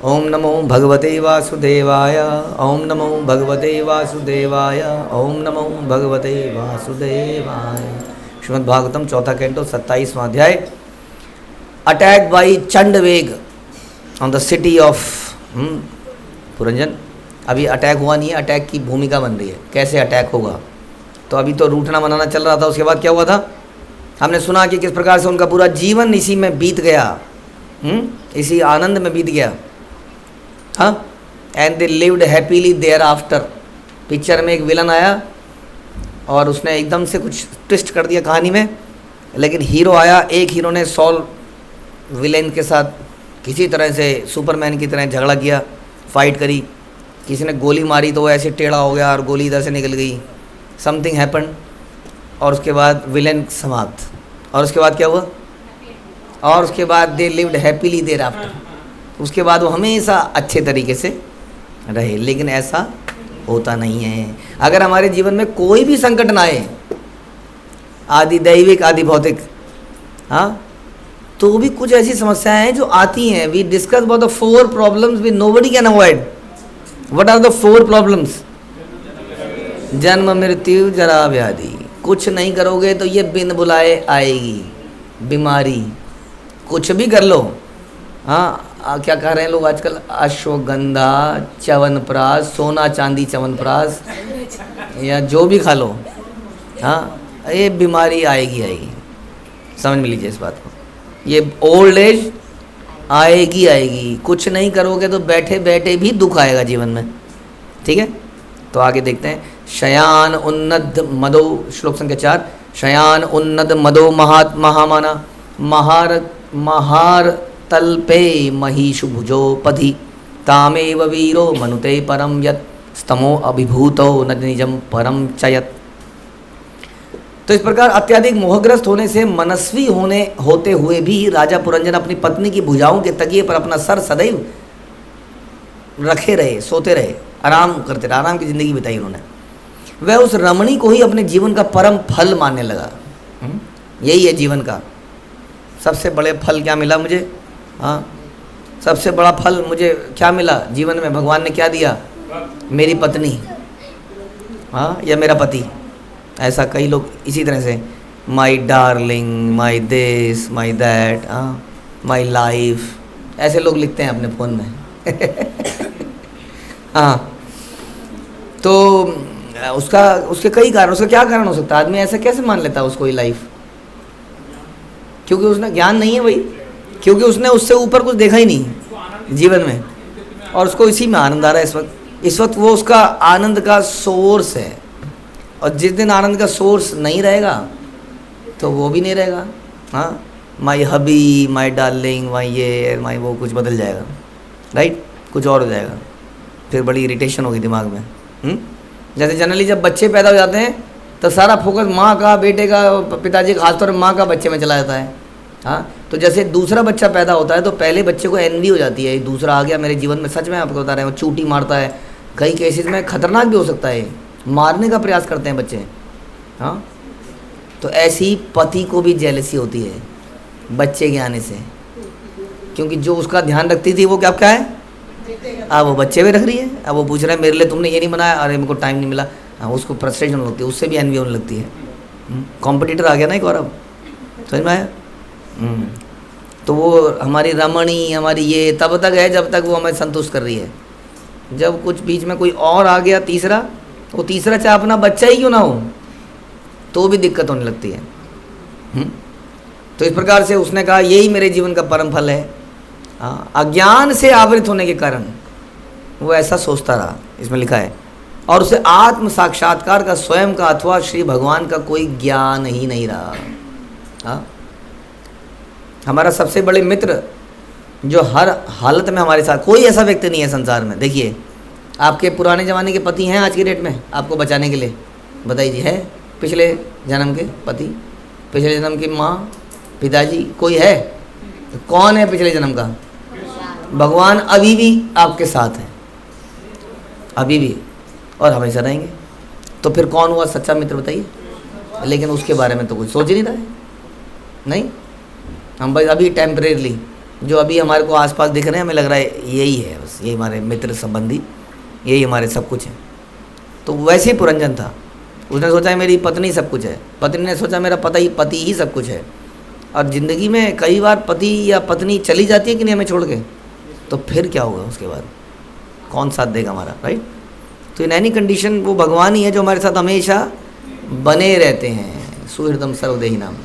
ओम नमो भगवते वासुदेवाय। ओम नमो भगवते वासुदेवाय। ओम नमो भगवते वासुदेवाय। श्रीमद् भागवतम चौथा कैंटो 27वां अध्याय। Attack by Chandavega on the city of Puranjana. अभी अटैक हुआ नहीं है, अटैक की भूमिका बन रही है, कैसे अटैक होगा। तो अभी तो रूठना मनाना चल रहा था, उसके बाद क्या हुआ था हमने सुना कि किस प्रकार से उनका पूरा जीवन इसी में बीत गया, इसी आनंद में बीत गया। हाँ, and they lived happily there after. Picture में एक विलन आया और उसने एकदम से कुछ ट्विस्ट कर दिया कहानी में, लेकिन हीरो आया, एक हीरो ने सॉल विलेन के साथ किसी तरह से सुपरमैन की तरह झगड़ा किया, फाइट करी, किसी ने गोली मारी तो वो ऐसे टेढ़ा हो गया और गोली इधर से निकल गई, समथिंग हैपन, और उसके बाद विलेन समाप्त। और उसके बाद क्या हुआ, और उसके बाद they lived happily there after. उसके बाद वो हमेशा अच्छे तरीके से रहे। लेकिन ऐसा होता नहीं है। अगर हमारे जीवन में कोई भी संकट ना आए, आदि दैविक आदि भौतिक, हाँ, तो भी कुछ ऐसी समस्याएं हैं जो आती हैं। We discuss about the 4 problems we nobody can avoid. What are the 4 problems? जन्म मृत्यु जरा व्याधि। कुछ नहीं करोगे तो ये बिन बुलाए आएगी बीमारी। कुछ भी कर लो, हाँ, क्या कह रहे हैं लोग आजकल, अश्वगंधा, च्यवनप्राश, सोना चांदी च्यवनप्राश, या जो भी खा लो, हाँ, ये बीमारी आएगी आएगी। समझ में लीजिए इस बात को, ये ओल्ड एज आएगी आएगी। कुछ नहीं करोगे तो बैठे बैठे भी दुख आएगा जीवन में। ठीक है, तो आगे देखते हैं। शयान उन्नद मदो, श्लोक संख्या 4। शयान उन्नद मदो महामाना महार तल्पे महिषु भुजो पधि तामेव वीरो मनुते परम यत् स्तमो अभिभूतो न निजम परम चयत। तो इस प्रकार अत्यधिक मोहग्रस्त होने से मनस्वी होते हुए भी राजा पुरंजन अपनी पत्नी की भुजाओं के तकिए पर अपना सर सदैव रखे रहे, सोते रहे, आराम करते रहे, आराम की जिंदगी बिताई उन्होंने। वह उस रमणी को ही अपने जीवन का परम फल मानने लगा। यही है जीवन का सबसे बड़े फल। क्या मिला मुझे? हाँ, सबसे बड़ा फल मुझे क्या मिला जीवन में? भगवान ने क्या दिया? मेरी पत्नी, हाँ, या मेरा पति। ऐसा कई लोग इसी तरह से, my darling, my this, my that, हाँ, माई लाइफ, ऐसे लोग लिखते हैं अपने फ़ोन में। हाँ, तो उसके कई कारण, उसका क्या कारण हो सकता है? आदमी ऐसा कैसे मान लेता है उसको ही लाइफ? क्योंकि उसने ज्ञान नहीं है भाई, क्योंकि उसने उससे ऊपर कुछ देखा ही नहीं जीवन में, और उसको इसी में आनंद आ रहा है इस वक्त वो उसका आनंद का सोर्स है। और जिस दिन आनंद का सोर्स नहीं रहेगा तो वो भी नहीं रहेगा। हाँ, माई हबी, माई डार्लिंग, माई ये, माई वो, कुछ बदल जाएगा, राइट, कुछ और हो जाएगा, फिर बड़ी इरिटेशन होगी दिमाग में। जैसे जनरली जब बच्चे पैदा हो जाते हैं तो सारा फोकस माँ का, बेटे का, पिताजी का, खासतौर पर माँ का बच्चे में चला जाता है। हाँ, तो जैसे दूसरा बच्चा पैदा होता है तो पहले बच्चे को एनवी हो जाती है, दूसरा आ गया मेरे जीवन में। सच में आपको बता रहे हैं, वो चूटी मारता है, कई केसेस में खतरनाक भी हो सकता है, मारने का प्रयास करते हैं बच्चे। हाँ, तो ऐसी पति को भी जेलसी होती है बच्चे के आने से, क्योंकि जो उसका ध्यान रखती थी वो क्या है, अब वो बच्चे भी रख रही है। अब वो पूछ रहे हैं मेरे लिए तुमने ये नहीं बनाया, अरे मेरे को टाइम नहीं मिला। हाँ, उसको फ्रस्ट्रेशन होने लगती है, उससे भी एनवी होने लगती है। कॉम्पिटिटर आ गया ना एक और, अब समझ में आया? तो वो हमारी रमणी, हमारी ये तब तक है जब तक वो हमें संतुष्ट कर रही है। जब कुछ बीच में कोई और आ गया तीसरा, वो तीसरा चाहे अपना बच्चा ही क्यों ना हो तो भी दिक्कत होने लगती है। तो इस प्रकार से उसने कहा यही मेरे जीवन का परम फल है। हाँ, अज्ञान से आवृत होने के कारण वो ऐसा सोचता रहा, इसमें लिखा है, और उसे आत्म साक्षात्कार का, स्वयं का अथवा श्री भगवान का कोई ज्ञान ही नहीं रहा। हाँ, हमारा सबसे बड़े मित्र जो हर हालत में हमारे साथ, कोई ऐसा व्यक्ति नहीं है संसार में। देखिए, आपके पुराने ज़माने के पति हैं आज की डेट में आपको बचाने के लिए? बताइए, है पिछले जन्म के पति, पिछले जन्म की माँ, पिताजी, कोई है? तो कौन है पिछले जन्म का? भगवान अभी भी आपके साथ है, अभी भी, और हमेशा रहेंगे। तो फिर कौन हुआ सच्चा मित्र बताइए? लेकिन उसके बारे में तो कुछ सोच ही नहीं रहा है। नहीं, हम भाई अभी टेम्परेरली जो अभी हमारे को आसपास दिख रहे हैं, हमें लग रहा है यही है, बस यही हमारे मित्र संबंधी, यही हमारे सब कुछ है। तो वैसे ही पुरंजन था, उसने सोचा मेरी पत्नी सब कुछ है, पत्नी ने सोचा मेरा पति ही सब कुछ है। और ज़िंदगी में कई बार पति या पत्नी चली जाती है कि नहीं हमें छोड़ के, तो फिर क्या होगा उसके बाद, कौन साथ देगा हमारा, राइट। तो इन एनी कंडीशन वो भगवान ही है जो हमारे साथ हमेशा बने रहते हैं, सुहृदम सर्वदेही नाम।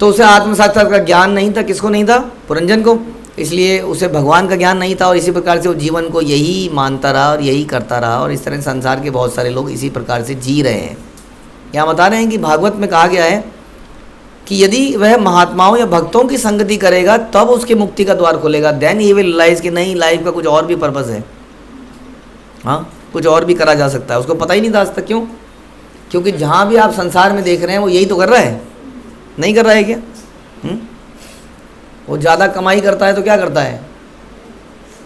तो उसे आत्म साक्षात्कार का ज्ञान नहीं था, किसको नहीं था, पुरंजन को, इसलिए उसे भगवान का ज्ञान नहीं था। और इसी प्रकार से वो जीवन को यही मानता रहा और यही करता रहा, और इस तरह संसार के बहुत सारे लोग इसी प्रकार से जी रहे हैं। यहाँ बता रहे हैं कि भागवत में कहा गया है कि यदि वह महात्माओं या भक्तों की संगति करेगा तब उसके मुक्ति का द्वार खुलेगा। देन ही विल रियलाइज कि नहीं, लाइफ का कुछ और भी पर्पस है, हाँ कुछ और भी करा जा सकता है। उसको पता ही नहीं था आज तक। क्यों? क्योंकि जहाँ भी आप संसार में देख रहे हैं वो यही तो कर रहा है, नहीं कर रहा है क्या? वो ज़्यादा कमाई करता है तो क्या करता है,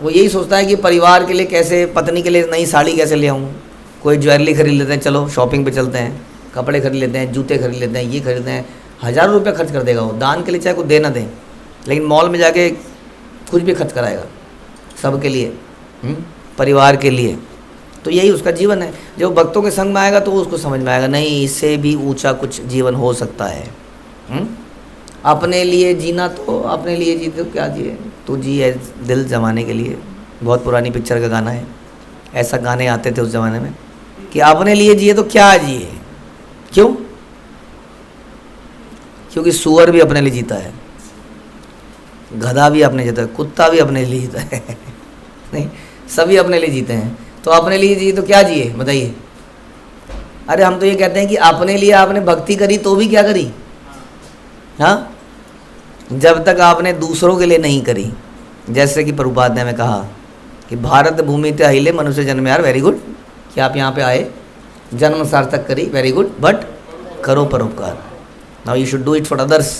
वो यही सोचता है कि परिवार के लिए कैसे, पत्नी के लिए नई साड़ी कैसे ले आऊँ, कोई ज्वेलरी खरीद लेते हैं, चलो शॉपिंग पे चलते हैं, कपड़े खरीद लेते हैं, जूते खरीद लेते हैं, ये खरीदते हैं, हज़ारों रुपये खर्च कर देगा वो दान के लिए, चाहे कुछ दे ना दें, लेकिन मॉल में जाके कुछ भी खर्च कराएगा सबके लिए, परिवार के लिए। तो यही उसका जीवन है। जब भक्तों के संग में आएगा तो उसको समझ में आएगा नहीं, इससे भी ऊंचा कुछ जीवन हो सकता है। अपने लिए जीना तो अपने लिए जी, तो क्या जिए, तो जी है दिल जमाने के लिए। बहुत पुरानी पिक्चर का गाना है, ऐसा गाने आते थे उस ज़माने में कि अपने लिए जिए तो क्या जिए। क्यों? क्योंकि सुअर भी अपने लिए जीता है, गधा भी अपने जीता है, कुत्ता भी अपने लिए जीता है नहीं, सभी अपने लिए जीते हैं। तो अपने लिए जिए तो क्या जिए, बताइए। अरे हम तो ये कहते हैं कि अपने लिए आपने भक्ति करी तो भी क्या करी, हाँ, जब तक आपने दूसरों के लिए नहीं करी। जैसे कि प्रभुपाद ने हमें कहा कि भारत भूमि ते अहिले मनुष्य जन्म, यार वेरी गुड कि आप यहाँ पे आए, जन्म सार्थक करी, वेरी गुड, बट करो परोपकार। Now you should do it for others,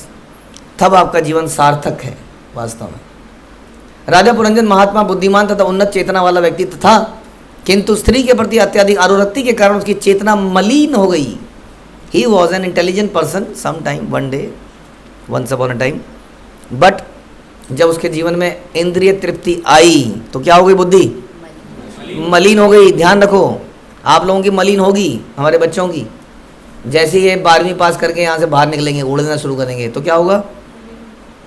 तब आपका जीवन सार्थक है वास्तव में। राजा पुरंजन महात्मा, बुद्धिमान तथा उन्नत चेतना वाला व्यक्ति था, किंतु स्त्री के प्रति अत्यधिक अनुरक्ति के कारण उसकी चेतना मलिन हो गई। He was an intelligent person some time, one day, once upon a time, but जब उसके जीवन में इंद्रिय तृप्ति आई तो क्या हो गई, बुद्धि मलिन हो गई। ध्यान रखो, आप लोगों की मलिन होगी, हमारे बच्चों की। जैसे ये 12वीं पास करके यहाँ से बाहर निकलेंगे, उड़ना शुरू करेंगे, तो क्या होगा,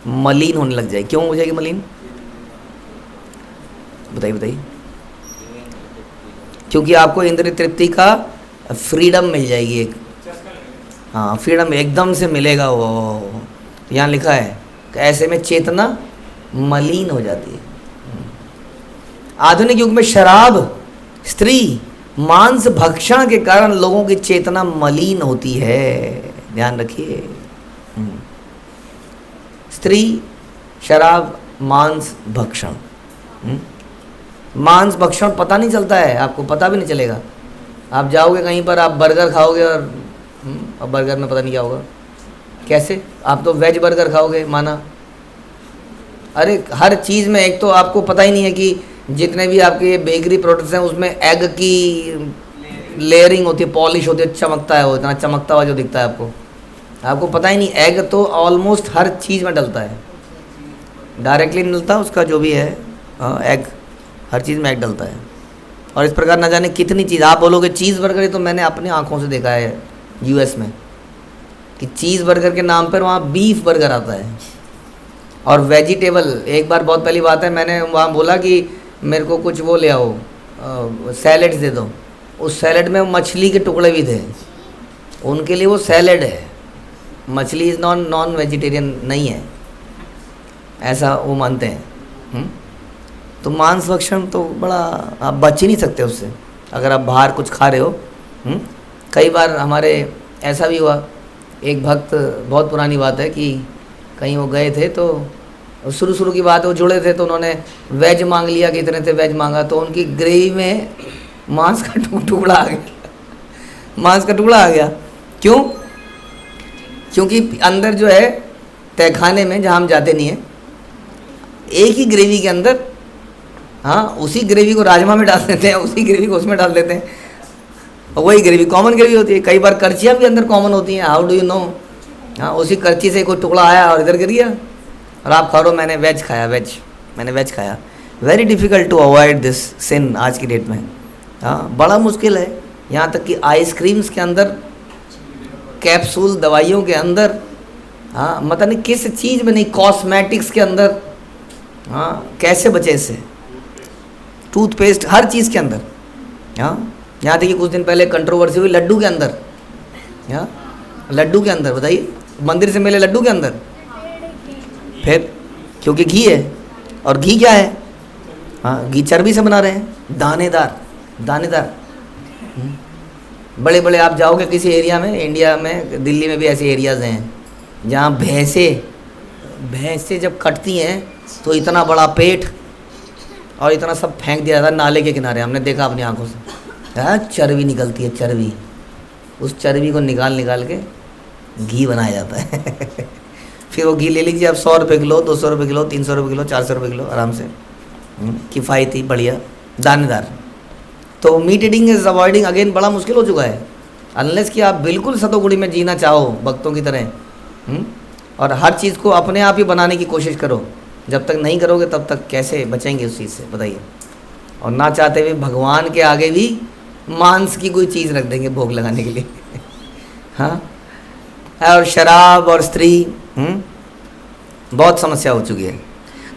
मलिन होने लग जाएगी। क्यों हो जाएगी मलिन, बताइए बताइए। क्योंकि आपको इंद्रिय तृप्ति का फ्रीडम मिल जाएगी एक, हाँ फ्रीडम एकदम से मिलेगा। वो यहाँ लिखा है कि ऐसे में चेतना मलिन हो जाती है। आधुनिक युग में शराब, स्त्री, मांस भक्षण के कारण लोगों की चेतना मलिन होती है, ध्यान रखिए। स्त्री, शराब, मांस भक्षण। मांस भक्षण पता नहीं चलता है, आपको पता भी नहीं चलेगा। आप जाओगे कहीं पर, आप बर्गर खाओगे और अब बर्गर में पता नहीं क्या होगा, कैसे, आप तो वेज बर्गर खाओगे माना। अरे हर चीज़ में एक तो आपको पता ही नहीं है कि जितने भी आपके बेकरी प्रोडक्ट्स हैं उसमें एग की लेयरिंग होती है, पॉलिश होती है, चमकता है, वो इतना चमकता हुआ जो दिखता है आपको पता ही नहीं। एग तो ऑलमोस्ट हर चीज़ में डलता है, डायरेक्टली नहीं डलता, उसका जो भी है एग, हर चीज़ में एग डलता है। और इस प्रकार न जाने कितनी चीज़, आप बोलोगे चीज़ बर्गर, तो मैंने अपनी आंखों से देखा है यूएस में कि चीज़ बर्गर के नाम पर वहाँ बीफ बर्गर आता है और वेजिटेबल। एक बार बहुत पहली बात है, मैंने वहाँ बोला कि मेरे को कुछ वो ले आओ, सैलेड्स दे दो। उस सैलेड में मछली के टुकड़े भी थे, उनके लिए वो सैलेड है, मछली इज़ नॉन वेजिटेरियन नहीं है, ऐसा वो मानते हैं। तो मांस भक्षण तो बड़ा, आप बच ही नहीं सकते उससे अगर आप बाहर कुछ खा रहे हो। कई बार हमारे ऐसा भी हुआ, एक भक्त, बहुत पुरानी बात है कि कहीं वो गए थे, तो शुरू की बात, वो जुड़े थे, तो उन्होंने वेज मांग लिया कि इतने थे वेज मांगा, तो उनकी ग्रेवी में मांस का टुकड़ा आ गया, मांस का टुकड़ा आ गया। क्यों? क्योंकि अंदर जो है तहखाने में, जहाँ हम जाते नहीं हैं, एक ही ग्रेवी के अंदर, हाँ उसी ग्रेवी को राजमा में डाल देते हैं, उसी ग्रेवी को उसमें डाल देते हैं, और वही ग्रेवी कॉमन ग्रेवी होती है। कई बार करचियाँ भी अंदर कॉमन होती हैं, हाउ डू यू नो। हाँ उसी करची से कोई टुकड़ा आया और इधर गिर गया, और आप खा रहे हो मैंने वेज खाया, मैंने वेज खाया। Very difficult to avoid this सिन आज की डेट में। हाँ, बड़ा मुश्किल है। यहाँ तक कि आइसक्रीम्स के अंदर, कैप्सूल दवाइयों के अंदर, हाँ मतलब नहीं किस चीज़ में नहीं, कॉस्मेटिक्स के अंदर, हाँ कैसे बचे इससे, टूथपेस्ट, हर चीज़ के अंदर। हाँ, यहाँ देखिए कुछ दिन पहले कंट्रोवर्सी हुई लड्डू के अंदर। हाँ, लड्डू के अंदर, बताइए, मंदिर से मिले लड्डू के अंदर, फिर क्योंकि घी है, और घी क्या है, हाँ घी चर्बी से बना रहे हैं, दानेदार दानेदार। बड़े बड़े आप जाओगे किसी एरिया में, इंडिया में, दिल्ली में भी ऐसे एरियाज़ हैं जहाँ भैंसें जब कटती हैं तो इतना बड़ा पेट और इतना सब फेंक दिया जाता है नाले के किनारे। हमने देखा अपनी आंखों से। हाँ, चर्बी निकलती है, चर्बी। उस चर्बी को निकाल के घी बनाया जाता है। फिर वो घी ले लीजिए आप, 100 रुपये किलो, 200 रुपये किलो, 300 रुपये किलो, 400 रुपये किलो, आराम से, किफ़ायती, बढ़िया, दानेदार। तो meat eating is avoiding again बड़ा मुश्किल हो चुका है, अनलेस कि आप बिल्कुल सतोगुणी में जीना चाहो भक्तों की तरह, और हर चीज़ को अपने आप ही बनाने की कोशिश करो। जब तक नहीं करोगे तब तक कैसे बचेंगे उस चीज़ से, बताइए। और ना चाहते हुए भगवान के आगे भी मांस की कोई चीज़ रख देंगे भोग लगाने के लिए। हाँ, और शराब और स्त्री, बहुत समस्या हो चुकी है।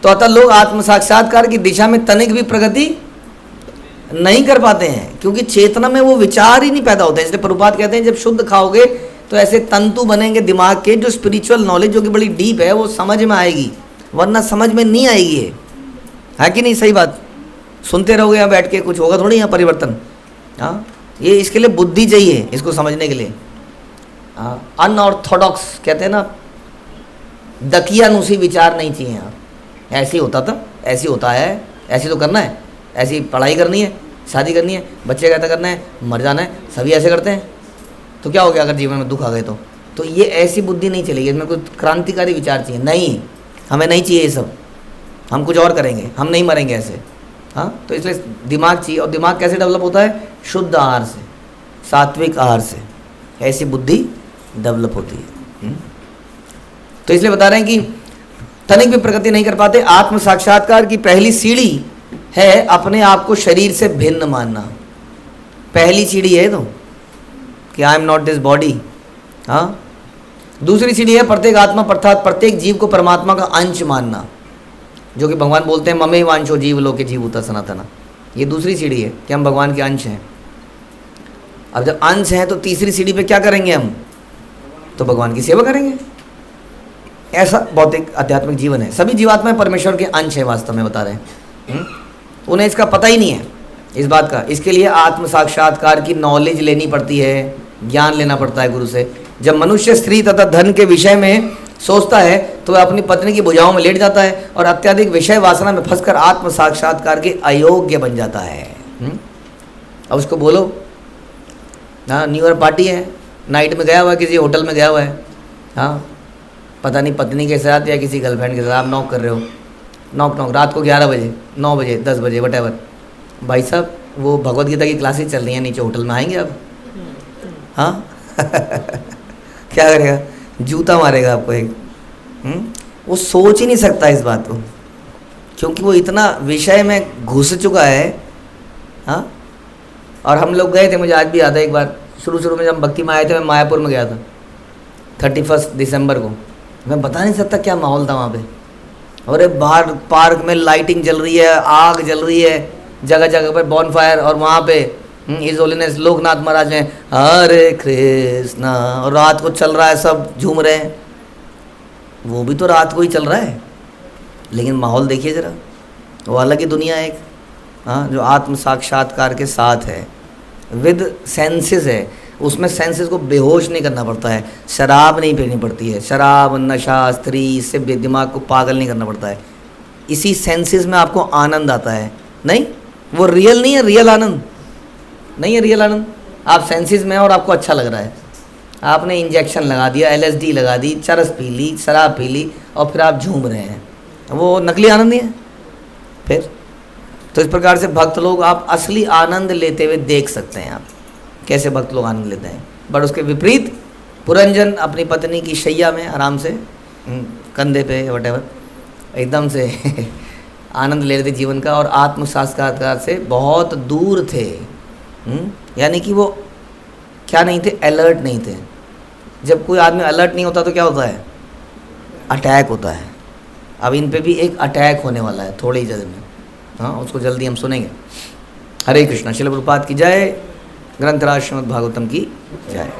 तो अतः लोग आत्म साक्षात्कार की दिशा में तनिक भी प्रगति नहीं कर पाते हैं, क्योंकि चेतना में वो विचार ही नहीं पैदा होते हैं। इसलिए प्रभुपाद कहते हैं जब शुद्ध खाओगे तो ऐसे तंतु बनेंगे दिमाग के, जो स्पिरिचुअल नॉलेज जो कि बड़ी डीप है वो समझ में आएगी, वरना समझ में नहीं आएगी। है कि नहीं, सही बात। सुनते रहोगे यहाँ बैठ के, कुछ होगा थोड़ी यहाँ परिवर्तन। हाँ, ये इसके लिए बुद्धि चाहिए, इसको समझने के लिए। हाँ, अनऑर्थोडॉक्स कहते हैं ना, दकियानुसी विचार नहीं चाहिए यहाँ। ऐसे ही होता था, ऐसे होता है, ऐसे तो करना है, ऐसी पढ़ाई करनी है, शादी करनी है, बच्चे कैसा करना है, मर जाना है, सभी ऐसे करते हैं, तो क्या हो गया अगर जीवन में दुख आ गए तो ये ऐसी बुद्धि नहीं चलेगी। इसमें कुछ क्रांतिकारी विचार चाहिए। नहीं, हमें नहीं चाहिए ये सब, हम कुछ और करेंगे, हम नहीं मरेंगे ऐसे। हाँ, तो इसलिए दिमाग चाहिए। और दिमाग कैसे डेवलप होता है, शुद्ध आहार से, सात्विक आहार से, ऐसी बुद्धि डेवलप होती है। तो इसलिए बता रहे हैं कि तनिक भी प्रगति नहीं कर पाते। आत्म साक्षात्कार की पहली सीढ़ी है अपने आप को शरीर से भिन्न मानना। पहली सीढ़ी है तो कि I am not this body. हाँ, दूसरी सीढ़ी है प्रत्येक आत्मा अर्थात प्रत्येक जीव को परमात्मा का अंश मानना, जो कि भगवान बोलते हैं ममे वांशो जीव लोके जीवूता सनातना। ये दूसरी सीढ़ी है कि हम भगवान के अंश हैं। अब जब अंश हैं तो तीसरी सीढ़ी पे क्या करेंगे हम, तो भगवान की सेवा करेंगे। ऐसा भौतिक आध्यात्मिक जीवन है। सभी जीवात्माएं परमेश्वर के अंश हैं, वास्तव में बता रहे हैं। उन्हें इसका पता ही नहीं है इस बात का। इसके लिए आत्म साक्षात्कार की नॉलेज लेनी पड़ती है, ज्ञान लेना पड़ता है गुरु से। जब मनुष्य स्त्री तथा धन के विषय में सोचता है तो वह अपनी पत्नी की भुजाओं में लेट जाता है और अत्यधिक विषय वासना में फंसकर आत्म साक्षात्कार के अयोग्य बन जाता है। अब उसको बोलो, हाँ न्यू ईयर पार्टी है, नाइट में गया हुआ है, किसी होटल में गया हुआ है, हाँ पता नहीं पत्नी के साथ या किसी गर्लफ्रेंड के साथ, आप नॉक कर रहे हो, नॉक रात को 11 बजे, 9 बजे, 10 बजे, वटेवर। भाई साहब, वो भगवत गीता की क्लासेस चल रही हैं नीचे होटल में, आएंगे अब? हाँ क्या करेगा, जूता मारेगा आपको एक। वो सोच ही नहीं सकता इस बात को, क्योंकि वो इतना विषय में घुस चुका है। हाँ, और हम लोग गए थे, मुझे आज भी याद है, एक बार शुरू में जब भक्ति में आए थे, मैं मायापुर में गया था 31 दिसंबर को। मैं बता नहीं सकता क्या माहौल था वहाँ पे। और बाहर पार्क में लाइटिंग जल रही है, आग जल रही है, जगह जगह पर बॉनफायर, और वहाँ पे हिज होलीनेस लोकनाथ महाराज हैं हरे कृष्णा, और रात को चल रहा है, सब झूम रहे हैं। वो भी तो रात को ही चल रहा है, लेकिन माहौल देखिए ज़रा, वो अलग ही दुनिया है एक। हाँ, जो आत्म साक्षात्कार के साथ है, विद सेंसेस है, उसमें सेंसेस को बेहोश नहीं करना पड़ता है, शराब नहीं पीनी पड़ती है, शराब, नशा, स्त्री, इससे दिमाग को पागल नहीं करना पड़ता है। इसी सेंसेस में आपको आनंद आता है। नहीं, वो रियल नहीं है, रियल आनंद नहीं है, रियल आनंद। आप सेंसेस में और आपको अच्छा लग रहा है, आपने इंजेक्शन लगा दिया, LSD लगा दी, चरस पी ली, शराब पी ली, और फिर आप झूम रहे हैं, वो नकली आनंद नहीं है फिर। तो इस प्रकार से भक्त लोग आप असली आनंद लेते हुए देख सकते हैं। आप कैसे भक्त लोग आनंद लेते हैं। बट उसके विपरीत पुरंजन अपनी पत्नी की शैया में आराम से कंधे पे वटेवर एकदम से आनंद ले रहे थे जीवन का और आत्म साक्षात्कार से बहुत दूर थे। यानी कि वो क्या नहीं थे, अलर्ट नहीं थे। जब कोई आदमी अलर्ट नहीं होता तो क्या होता है, अटैक होता है। अब इन पे भी एक अटैक होने वाला है थोड़ी ही देर में, हाँ उसको जल्दी हम सुनेंगे। हरे कृष्णा। श्रील प्रभुपाद की जय, ग्रंथराज श्रीमद् भागवतम की जय।